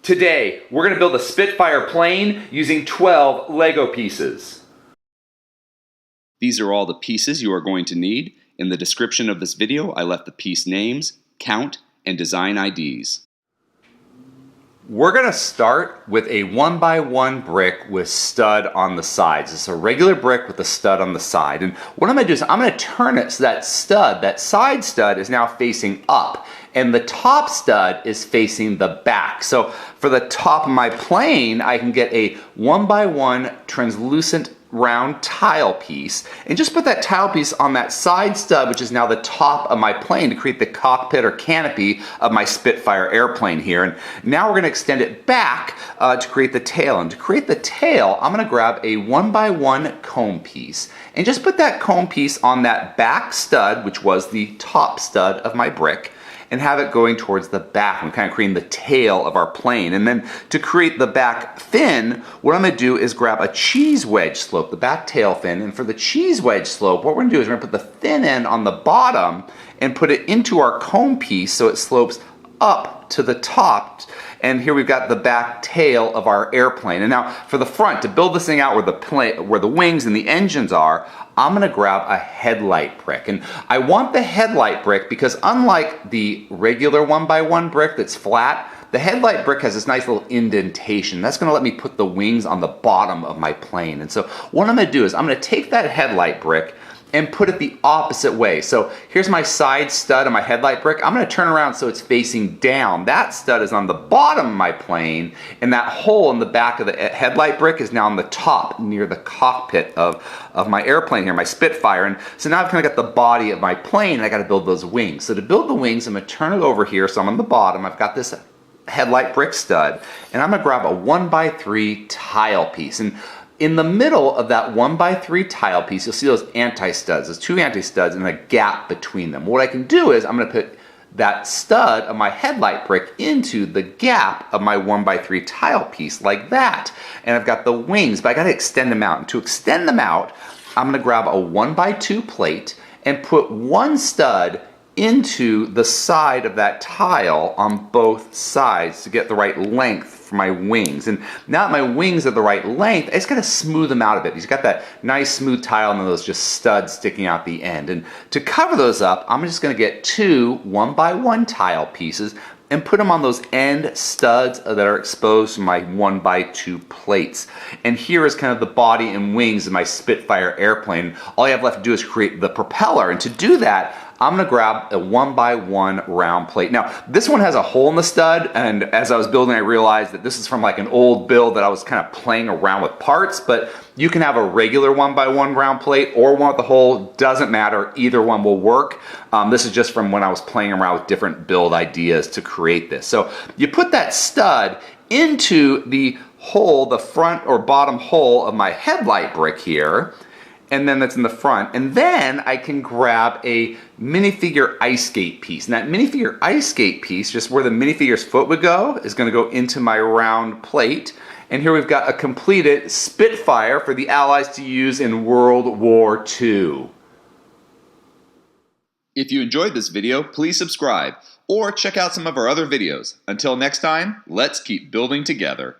Today, we're going to build a Spitfire plane using 12 Lego pieces. These are all the pieces you are going to need. In the description of this video, I left the piece names, count, and design IDs. We're going to start with a 1x1 brick with stud on the sides. It's a regular brick with a stud on the side. And what I'm going to do is I'm going to turn it so that stud, that side stud, is now facing up. And the top stud is facing the back. So for the top of my plane, I can get a 1x1 translucent round tile piece and just put that tile piece on that side stud, which is now the top of my plane, to create the cockpit or canopy of my Spitfire airplane here. And now we're going to extend it back to create the tail. And to create the tail, I'm going to grab a 1x1 comb piece and just put that comb piece on that back stud, which was the top stud of my brick, and have it going towards the back. I'm kind of creating the tail of our plane. And then to create the back fin, what I'm going to do is grab a cheese wedge slope, the back tail fin. And for the cheese wedge slope, what we're going to do is we're going to put the thin end on the bottom and put it into our comb piece so it slopes up to the top. And here we've got the back tail of our airplane. And now for the front, to build this thing out where the wings and the engines are, I'm going to grab a headlight brick. And I want the headlight brick because unlike the regular 1x1 brick that's flat, the headlight brick has this nice little indentation. That's going to let me put the wings on the bottom of my plane. And so what I'm going to do is I'm going to take that headlight brick and put it the opposite way. So here's my side stud of my headlight brick. I'm going to turn around so it's facing down. That stud is on the bottom of my plane, and that hole in the back of the headlight brick is now on the top near the cockpit of my airplane here, my Spitfire. And so now I've kind of got the body of my plane, and I got to build those wings. So to build the wings, I'm going to turn it over here. So I'm on the bottom. I've got this headlight brick stud, and I'm going to grab a 1x3 tile piece. And in the middle of that 1x3 tile piece, you'll see those anti-studs. There's two anti-studs and a gap between them. What I can do is I'm going to put that stud of my headlight brick into the gap of my 1x3 tile piece like that. And I've got the wings, but I got to extend them out. And to extend them out, I'm going to grab a 1x2 plate and put one stud into the side of that tile on both sides to get the right length for my wings. And now that my wings are the right length, I just gotta smooth them out a bit. You've got that nice smooth tile and then those just studs sticking out the end. And to cover those up, I'm just gonna get two 1x1 tile pieces and put them on those end studs that are exposed to my 1x2 plates. And here is kind of the body and wings of my Spitfire airplane. All you have left to do is create the propeller. And to do that, I'm going to grab a 1x1 round plate. Now, this one has a hole in the stud, and as I was building, I realized that this is from like an old build that I was kind of playing around with parts, but you can have a regular 1x1 round plate or one with the hole, doesn't matter, either one will work. This is just from when I was playing around with different build ideas to create this. So you put that stud into the hole, the front or bottom hole of my headlight brick here, and then that's in the front. And then I can grab a minifigure ice skate piece. And that minifigure ice skate piece, just where the minifigure's foot would go, is going to go into my round plate. And here we've got a completed Spitfire for the Allies to use in World War II. If you enjoyed this video, please subscribe or check out some of our other videos. Until next time, let's keep building together.